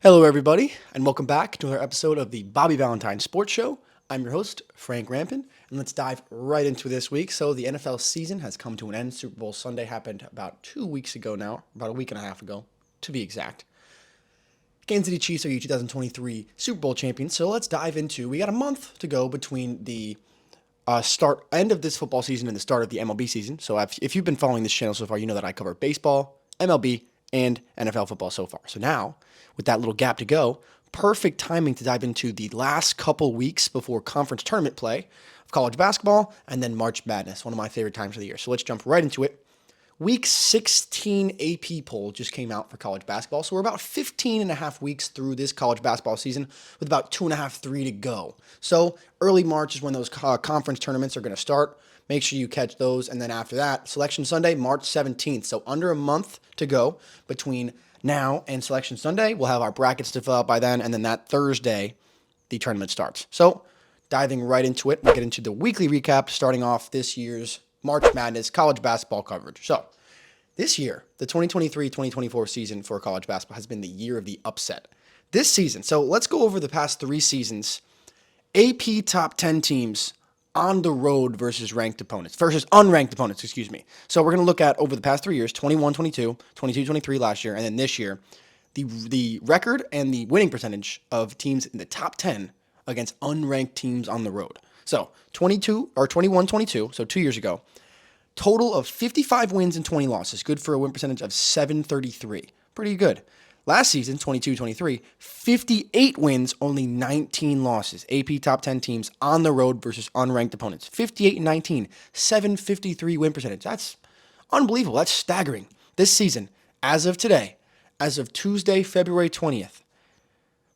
Hello, everybody, and welcome back to another episode of the Bobby Valentine Sports Show. I'm your host, Frank Rampin, and let's dive right into this week. So, the NFL season has come to an end. Super Bowl Sunday happened about 2 weeks ago now, about a week and a half ago, to be exact. Kansas City Chiefs are your 2023 Super Bowl champions. So, let's dive into. We got a month to go between the end of this football season and the start of the MLB season. So, if you've been following this channel so far, you know that I cover baseball, MLB, and NFL football so far. So now, with that little gap to go, perfect timing to dive into the last couple weeks before conference tournament play of college basketball and then March Madness, one of my favorite times of the year. So let's jump right into it. Week 16 AP poll just came out for college basketball. So we're about 15 and a half weeks through this college basketball season with about 2.5, 3 to go. So early March is when those conference tournaments are going to start. Make sure you catch those. And then after that, Selection Sunday, March 17th. So under a month to go between now and Selection Sunday. We'll have our brackets developed by then. And then that Thursday, the tournament starts. So diving right into it, we'll get into the weekly recap starting off this year's March Madness college basketball coverage. So this year, the 2023-2024 season for college basketball has been the year of the upset. This season, so let's go over the past 3 seasons. AP top 10 teams on the road versus unranked opponents, excuse me. So we're going to look at over the past 3 years, 21-22, 22-23 last year, and then this year, the record and the winning percentage of teams in the top 10 against unranked teams on the road. So 21-22, so 2 years ago, total of 55 wins and 20 losses, good for a win percentage of 733. Pretty good. Last season, 22-23, 58 wins, only 19 losses. AP top 10 teams on the road versus unranked opponents. 58-19, 753 win percentage. That's unbelievable. That's staggering. This season, as of today, as of Tuesday, February 20th,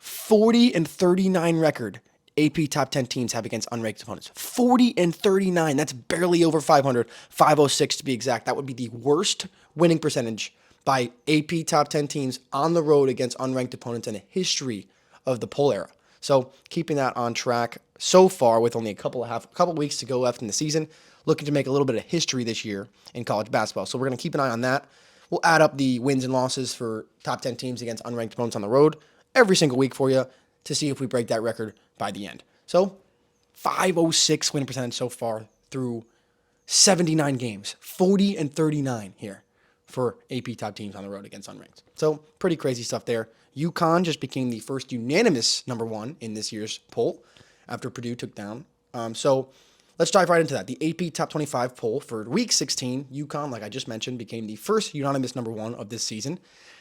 40-39 record AP top 10 teams have against unranked opponents. 40-39. That's barely over 500. 506 to be exact. That would be the worst winning percentage by AP top 10 teams on the road against unranked opponents in the history of the poll era. So keeping that on track so far with only a couple weeks to go left in the season, looking to make a little bit of history this year in college basketball. So we're going to keep an eye on that. We'll add up the wins and losses for top 10 teams against unranked opponents on the road every single week for you to see if we break that record by the end. So 506 winning percentage so far through 79 games, 40-39 here for AP top teams on the road against unranked. So pretty crazy stuff there. UConn just became the first unanimous number 1 in this year's poll after Purdue took down. So let's dive right into that. The AP top 25 poll for week 16, UConn, like I just mentioned, became the first unanimous number 1 of this season.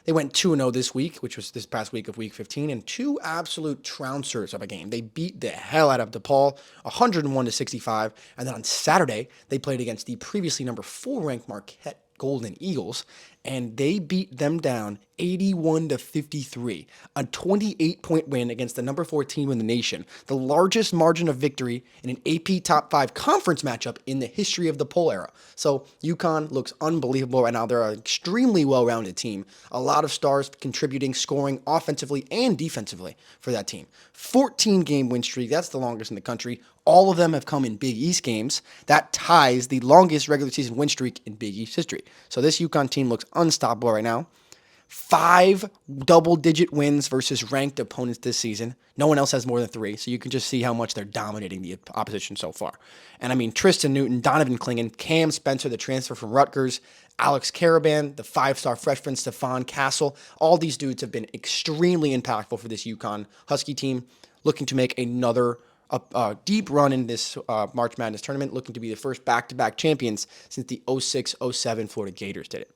They went 2-0 this week, which was this past week of week 15, and 2 absolute trouncers of a game. They beat the hell out of DePaul, 101-65, and then on Saturday, they played against the previously number 4 ranked Marquette Golden Eagles, and they beat them down 81-53, a 28-point win against the number 4 team in the nation, the largest margin of victory in an AP top 5 conference matchup in the history of the poll era. So UConn looks unbelievable right now. They're an extremely well-rounded team. A lot of stars contributing, scoring offensively and defensively for that team. 14-game win streak, that's the longest in the country. All of them have come in Big East games. That ties the longest regular season win streak in Big East history. So this UConn team looks unstoppable right now. 5 double-digit wins versus ranked opponents this season. No one else has more than 3, so you can just see how much they're dominating the opposition so far. And I mean, Tristan Newton, Donovan Clingan, Cam Spencer, the transfer from Rutgers, Alex Caravan, the 5-star freshman Stephon Castle. All these dudes have been extremely impactful for this UConn Husky team, looking to make another deep run in this March Madness tournament, looking to be the first back-to-back champions since the 06-07 Florida Gators did it.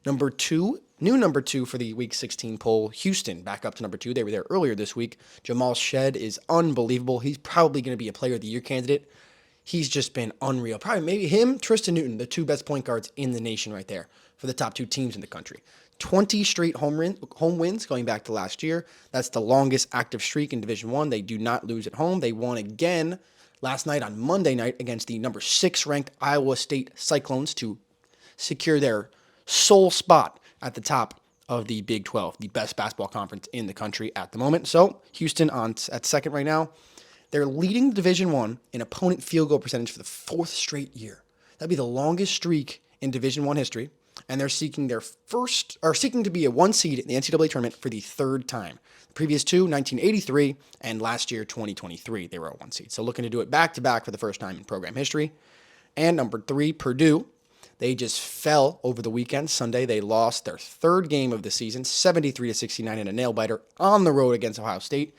Number 2, new number 2 for the Week 16 poll, Houston, back up to number 2. They were there earlier this week. Jamal Shed is unbelievable. He's probably going to be a Player of the Year candidate. He's just been unreal. Probably maybe him, Tristan Newton, the 2 best point guards in the nation right there for the top 2 teams in the country. 20 straight home wins going back to last year. That's the longest active streak in Division I. They do not lose at home. They won again last night on Monday night against the number 6 ranked Iowa State Cyclones to secure their sole spot at the top of the Big 12, the best basketball conference in the country at the moment. So Houston at second right now. They're leading Division I in opponent field goal percentage for the 4th straight year. That'd be the longest streak in Division I history. and they're seeking seeking to be a 1 seed in the NCAA tournament for the third time. The previous two, 1983, and last year, 2023, they were a 1 seed. So looking to do it back to back for the first time in program history. And number 3, Purdue. They just fell over the weekend. Sunday, they lost their third game of the season, 73-69 in a nail biter on the road against Ohio State.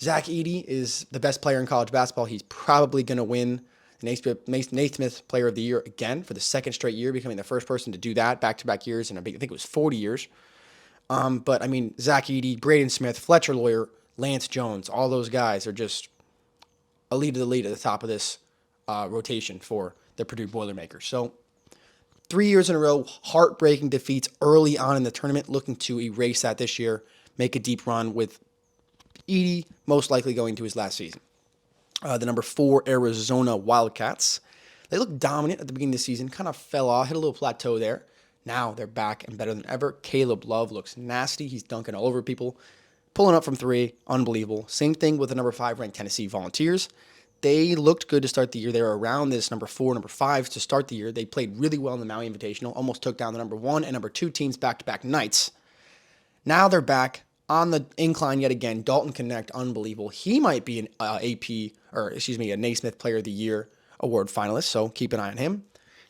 Zach Edey is the best player in college basketball. He's probably going to win the Naismith Player of the Year again for the second straight year, becoming the first person to do that back-to-back years in, I think it was 40 years. But, I mean, Zach Edey, Braden Smith, Fletcher Lawyer, Lance Jones, all those guys are just elite of the lead at the top of this rotation for the Purdue Boilermakers. So 3 years in a row, heartbreaking defeats early on in the tournament, looking to erase that this year, make a deep run with Edey most likely going to his last season. The number 4 Arizona Wildcats. They looked dominant at the beginning of the season, kind of fell off, hit a little plateau there. Now they're back and better than ever. Caleb Love looks nasty. He's dunking all over people, pulling up from 3, unbelievable. Same thing with the number 5 ranked Tennessee Volunteers. They looked good to start the year. They were around this number 4, number 5 to start the year. They played really well in the Maui Invitational, almost took down the number 1 and number 2 teams back-to-back nights. Now they're back on the incline yet again. Dalton Connect, unbelievable. He might be an a Naismith Player of the Year award finalist, so keep an eye on him.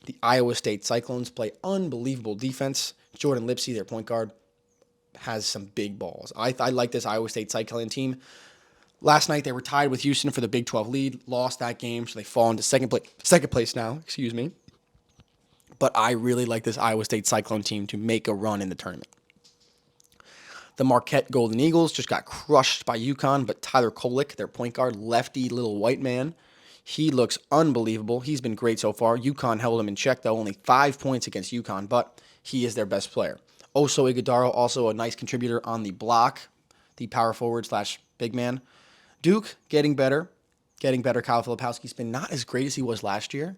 The Iowa State Cyclones play unbelievable defense. Jordan Lipsey, their point guard, has some big balls. I like this Iowa State Cyclone team. Last night they were tied with Houston for the Big 12 lead, lost that game, so they fall into second place now. But I really like this Iowa State Cyclone team to make a run in the tournament. The Marquette Golden Eagles just got crushed by UConn, but Tyler Kolek, their point guard, lefty little white man, he looks unbelievable. He's been great so far. UConn held him in check, though, only 5 points against UConn, but he is their best player. Oso Ighodaro, also a nice contributor on the block, the power forward / big man. Duke, getting better. Kyle Filipowski's been not as great as he was last year.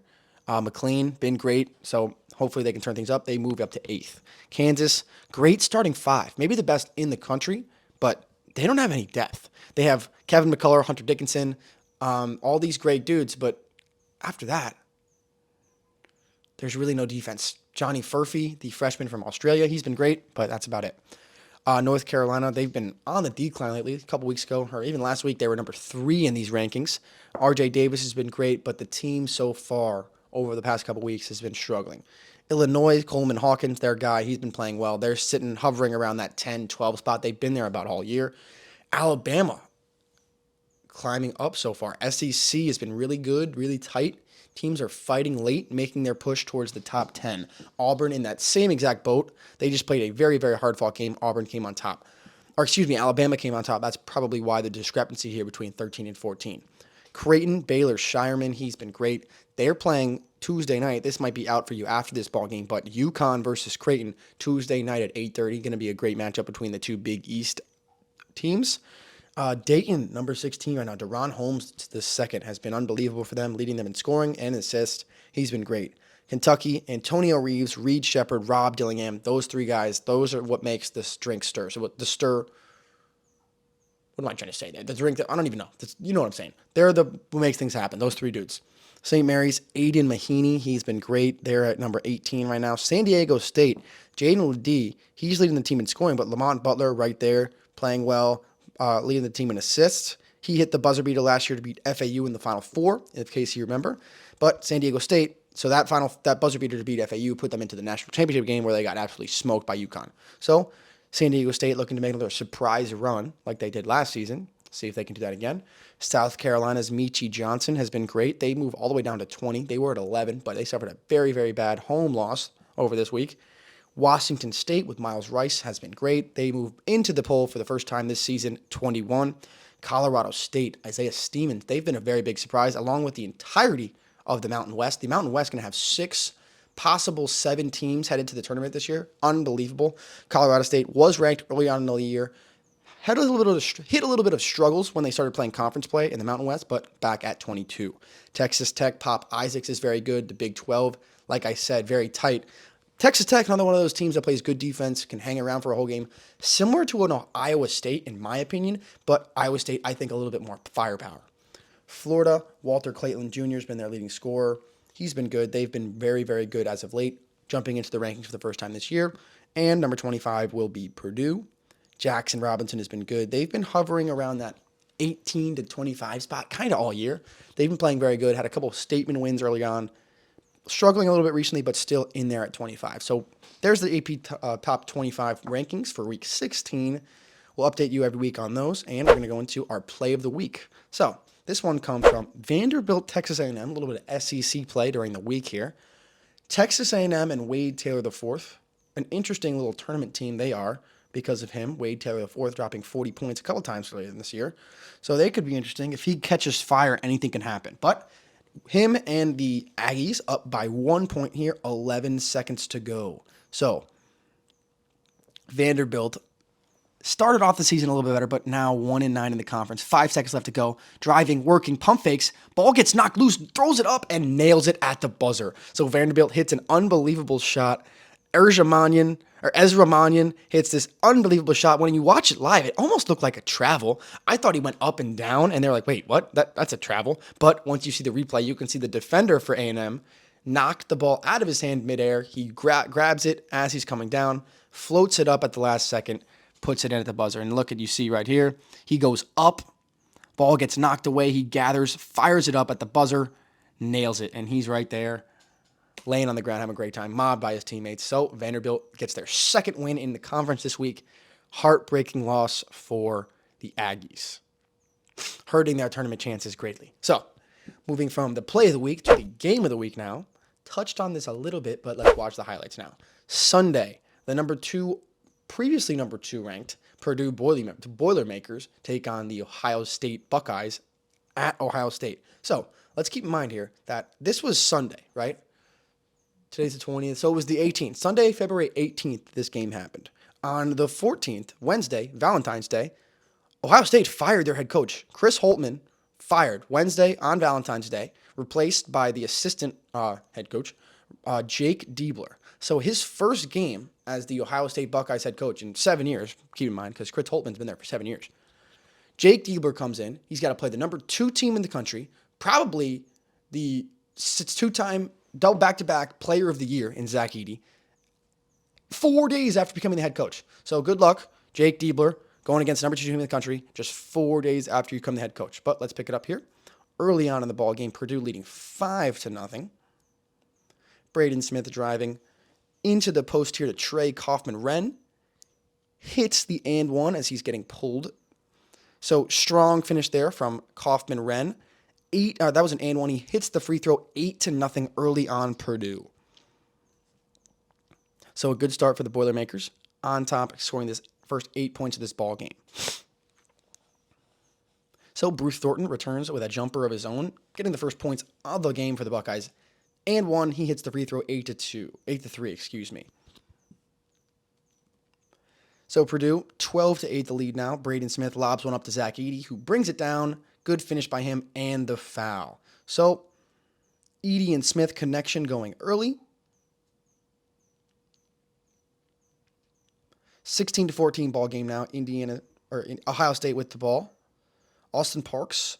McLean, been great, so hopefully they can turn things up. They move up to 8th. Kansas, great starting 5. Maybe the best in the country, but they don't have any depth. They have Kevin McCullough, Hunter Dickinson, all these great dudes, but after that, there's really no defense. Johnny Furphy, the freshman from Australia, he's been great, but that's about it. North Carolina, they've been on the decline lately. A couple weeks ago, or even last week, they were number 3 in these rankings. RJ Davis has been great, but the team so far over the past couple weeks has been struggling. Illinois, Coleman Hawkins, their guy, he's been playing well. They're hovering around that 10-12 spot. They've been there about all year. Alabama, climbing up so far. SEC has been really good, really tight. Teams are fighting late, making their push towards the top 10. Auburn in that same exact boat. They just played a very, very hard-fought game. Alabama came on top. That's probably why the discrepancy here between 13 and 14. Creighton, Baylor, Shireman, he's been great. They're playing Tuesday night. This might be out for you after this ball game, but UConn versus Creighton, Tuesday night at 8:30. Going to be a great matchup between the two Big East teams. Dayton, number 16 right now. Deron Holmes II has been unbelievable for them, leading them in scoring and assists. He's been great. Kentucky, Antonio Reeves, Reed Shepard, Rob Dillingham, those 3 guys, those are what makes this drink stir. So what am I trying to say there? The drink, I don't even know. You know what I'm saying. They're what makes things happen, those 3 dudes. St. Mary's, Aiden Mahaney, he's been great. They're at number 18 right now. San Diego State, Jaden Ledee, he's leading the team in scoring, but Lamont Butler right there playing well. Leading the team in assists. He hit the buzzer beater last year to beat FAU in the Final Four, in case you remember. But San Diego State, so that buzzer beater to beat FAU put them into the national championship game where they got absolutely smoked by UConn. So San Diego State looking to make another surprise run like they did last season. See if they can do that again. South Carolina's Michi Johnson has been great. They moved all the way down to 20. They were at 11, but they suffered a very, very bad home loss over this week. Washington State with Miles Rice has been great. They move into the poll for the first time this season, 21. Colorado State, Isaiah Stevens, they've been a very big surprise, along with the entirety of the Mountain West. The Mountain West going to have 6, possible 7 teams headed to the tournament this year. Unbelievable. Colorado State was ranked early on in the year. Hit a little bit of struggles when they started playing conference play in the Mountain West, but back at 22. Texas Tech, Pop Isaacs is very good. The Big 12, like I said, very tight. Texas Tech, another one of those teams that plays good defense, can hang around for a whole game. Similar to an Iowa State, in my opinion, but Iowa State, I think, a little bit more firepower. Florida, Walter Clayton Jr. has been their leading scorer. He's been good. They've been very, very good as of late. jumping into the rankings for the first time this year. And number 25 will be Purdue. Jackson Robinson has been good. They've been hovering around that 18 to 25 spot kind of all year. They've been playing very good, had a couple of statement wins early on, struggling a little bit recently, but still in there at 25. So there's the AP top 25 rankings for week 16. We'll update you every week on those, and we're going to go into our play of the week. So this one comes from Vanderbilt, Texas A&M, a little bit of SEC play during the week here. Texas A&M and Wade Taylor IV, an interesting little tournament team they are because of him. Wade Taylor IV dropping 40 points a couple times earlier this year. So they could be interesting. If he catches fire, anything can happen. But him and the Aggies up by 1 point here, 11 seconds to go. So Vanderbilt started off the season a little bit better, but now 1-9 in the conference. 5 seconds left to go. Driving, working, pump fakes. Ball gets knocked loose, throws it up, and nails it at the buzzer. So Vanderbilt hits an unbelievable shot. Ezra Mannion hits this unbelievable shot. When you watch it live, it almost looked like a travel. I thought he went up and down, and they're like, wait, what? That's a travel. But once you see the replay, you can see the defender for A&M knocked the ball out of his hand midair. He grabs it as he's coming down, floats it up at the last second, puts it in at the buzzer. And look at, you see right here, he goes up, ball gets knocked away, he gathers, fires it up at the buzzer, nails it, and he's right there, laying on the ground, having a great time, mobbed by his teammates. So Vanderbilt gets their second win in the conference this week. Heartbreaking loss for the Aggies, hurting their tournament chances greatly. So moving from the play of the week to the game of the week now. Touched on this a little bit, but let's watch the highlights now. Sunday, the previously number 2 ranked Purdue Boilermakers take on the Ohio State Buckeyes at Ohio State. So let's keep in mind here that this was Sunday, right? Today's the 20th, so it was the 18th. Sunday, February 18th, this game happened. On the 14th, Wednesday, Valentine's Day, Ohio State fired their head coach. Chris Holtmann fired Wednesday on Valentine's Day, replaced by the assistant head coach, Jake Diebler. So his first game as the Ohio State Buckeyes head coach in 7 years, keep in mind, because Chris Holtmann's been there for 7 years. Jake Diebler comes in. He's got to play the number 2 team in the country, probably the 2-time double back-to-back player of the year in Zach Edey, 4 days after becoming the head coach. So good luck, Jake Diebler, going against the number 2 team in the country just 4 days after you become the head coach. But let's pick it up here. Early on in the ball game, Purdue leading 5-0. Braden Smith driving into the post here to Trey Kaufman-Wren. Hits the and one as he's getting pulled. So strong finish there from Kaufman-Wren. That was an and one. He hits the free throw 8-0 early on Purdue. So a good start for the Boilermakers. On top, scoring this first 8 points of this ball game. So Bruce Thornton returns with a jumper of his own, getting the first points of the game for the Buckeyes. And one, he hits the free throw 8-3, excuse me. So Purdue, 12-8 the lead now. Braden Smith lobs one up to Zach Edey, who brings it down. Good finish by him and the foul. So Edey and Smith connection going early. 16-14 ball game now. Ohio State with the ball. Austin Parks.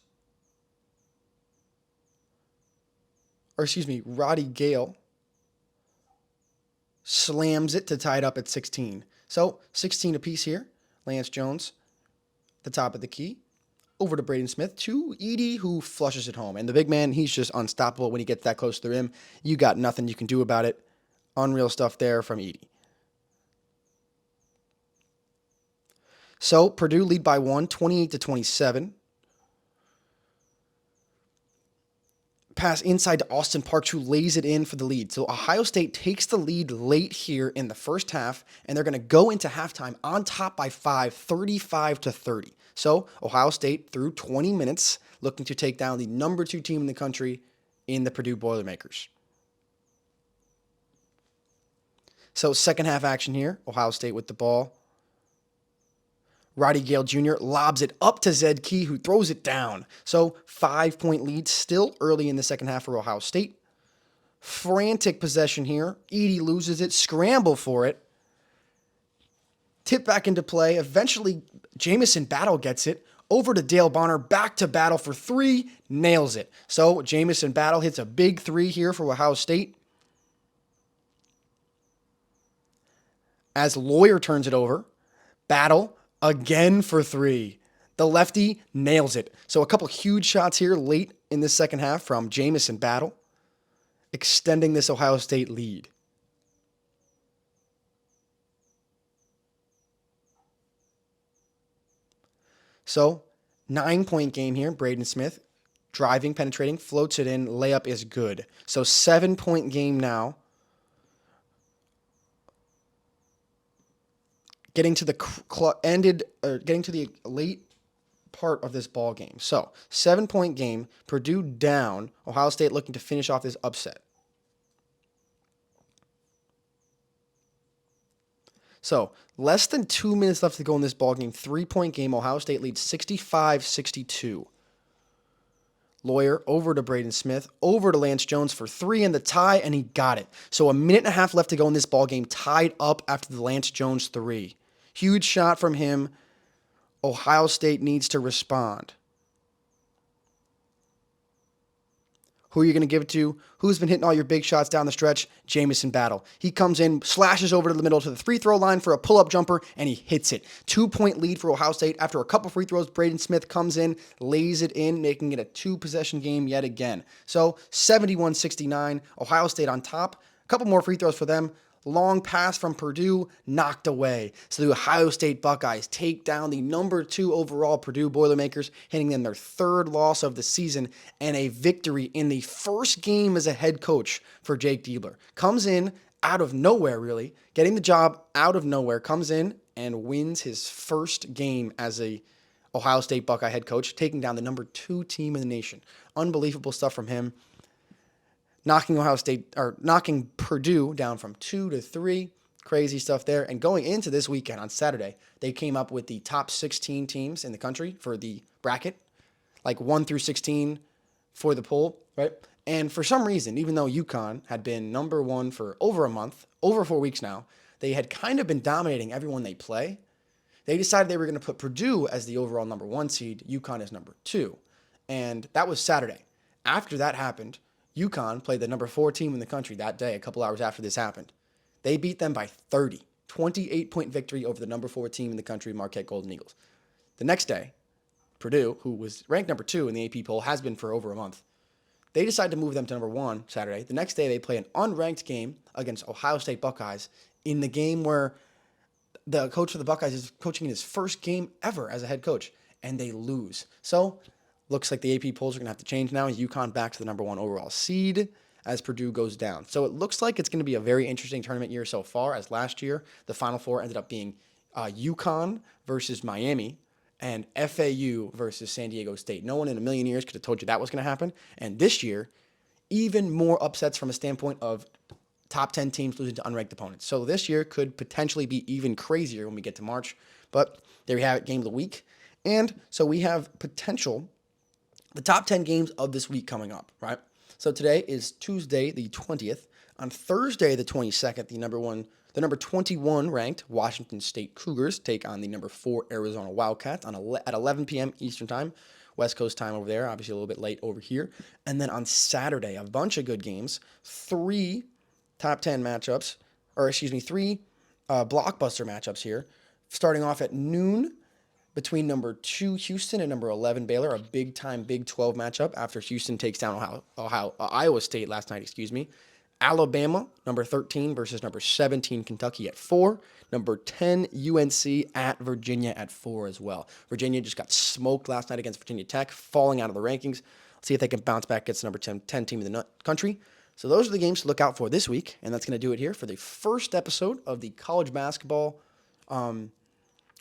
Roddy Gale slams it to tie it up at 16. So 16 apiece here. Lance Jones, the top of the key. Over to Braden Smith, to Edey, who flushes it home. And the big man, he's just unstoppable when he gets that close to the rim. You got nothing you can do about it. Unreal stuff there from Edey. So Purdue lead by 1, 28-27. Pass inside to Austin Parks, who lays it in for the lead. So Ohio State takes the lead late here in the first half, and they're going to go into halftime on top by 5, 35-30. So Ohio State, through 20 minutes, looking to take down the number 2 team in the country in the Purdue Boilermakers. So second half action here. Ohio State with the ball. Roddy Gale Jr. lobs it up to Zed Key, who throws it down. So 5-point lead still early in the second half for Ohio State. Frantic possession here. Edey loses it, scramble for it. Tip back into play. Eventually, Jamison Battle gets it. Over to Dale Bonner, back to Battle for 3, nails it. So Jamison Battle hits a big 3 here for Ohio State. as Lawyer turns it over. Battle again for three. The lefty nails it. So a couple huge shots here late in this second half from Jamison Battle, extending this Ohio State lead. So 9-point game here. Braden Smith driving, penetrating, floats it in. Layup is good. So 7-point game now. Getting to the getting to the late part of this ball game. So 7-point game. Purdue down. Ohio State looking to finish off this upset. So less than 2 minutes left to go in this ball game. 3-point game. Ohio State leads 65-62. Lawyer over to Braden Smith, over to Lance Jones for three in the tie, and he got it. So a minute and a half left to go in this ball game, tied up after the Lance Jones three. Huge shot from him. Ohio State needs to respond. Who are you going to give it to? Who's been hitting all your big shots down the stretch? Jamison Battle. He comes in, slashes over to the middle to the free throw line for a pull-up jumper, and he hits it. 2-point lead for Ohio State. After a couple free throws, Braden Smith comes in, lays it in, making it a 2-possession game yet again. So 71-69, Ohio State on top. A couple more free throws for them. Long pass from Purdue, knocked away. So the Ohio State Buckeyes take down the number 2 overall Purdue Boilermakers, hitting them their third loss of the season and a victory in the first game as a head coach for Jake Diebler. Comes in out of nowhere, really, getting the job out of nowhere, comes in and wins his first game as a Ohio State Buckeye head coach, taking down the number 2 team in the nation. Unbelievable stuff from him. Knocking Purdue down from 2 to 3. Crazy stuff there. And going into this weekend on Saturday, they came up with the top 16 teams in the country for the bracket, like 1 through 16 for the poll, right? And for some reason, even though UConn had been number 1 for over a month, over 4 weeks now, they had kind of been dominating everyone they play. They decided they were going to put Purdue as the overall number 1 seed, UConn as number 2. And that was Saturday. After that happened, UConn played the number 4 team in the country that day, a couple hours after this happened. They beat them by 30, 28-point victory over the number 4 team in the country, Marquette Golden Eagles. The next day, Purdue, who was ranked number 2 in the AP poll, has been for over a month, they decided to move them to number 1 Saturday. The next day, they play an unranked game against Ohio State Buckeyes in the game where the coach for the Buckeyes is coaching in his first game ever as a head coach, and they lose. So looks like the AP polls are going to have to change now. UConn back to the number 1 overall seed as Purdue goes down. So it looks like it's going to be a very interesting tournament year so far, as last year the Final Four ended up being UConn versus Miami and FAU versus San Diego State. No one in a million years could have told you that was going to happen. And this year, even more upsets from a standpoint of top 10 teams losing to unranked opponents. So this year could potentially be even crazier when we get to March. But there you have it, game of the week. And so we have the top 10 games of this week coming up, right? So today is Tuesday, the 20th. On Thursday, the 22nd, the number 21 ranked Washington State Cougars take on the number 4 Arizona Wildcats at 11 p.m. Eastern Time, West Coast time over there, obviously a little bit late over here. And then on Saturday, a bunch of good games, 3 top 10 matchups, 3 blockbuster matchups here, starting off at noon between number 2 Houston and number 11 Baylor, a big-time Big 12 matchup after Houston takes down Iowa State last night, Alabama, number 13 versus number 17 Kentucky at 4. Number 10 UNC at Virginia at 4 as well. Virginia just got smoked last night against Virginia Tech, falling out of the rankings. Let's see if they can bounce back against the number 10 team in the country. So those are the games to look out for this week, and that's going to do it here for the first episode of the college basketball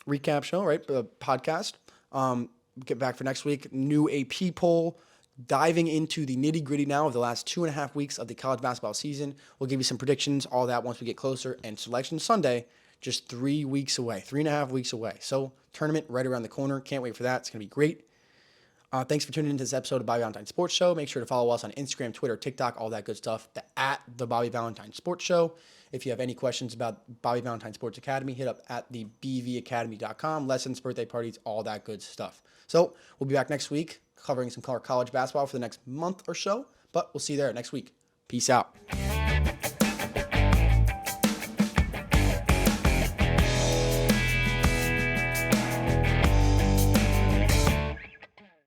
recap show, right? Podcast. Get back for next week. New AP poll. Diving into the nitty gritty now of the last 2.5 weeks of the college basketball season. We'll give you some predictions, all that once we get closer. And Selection Sunday, just 3 weeks away, 3.5 weeks away. So tournament right around the corner. Can't wait for that. It's going to be great. Thanks for tuning into this episode of Bobby Valentine Sports Show. Make sure to follow us on Instagram, Twitter, TikTok, all that good stuff. The Bobby Valentine Sports Show. If you have any questions about Bobby Valentine Sports Academy, hit up at the bvacademy.com. Lessons, birthday parties, all that good stuff. So we'll be back next week covering some college basketball for the next month or so. But we'll see you there next week. Peace out.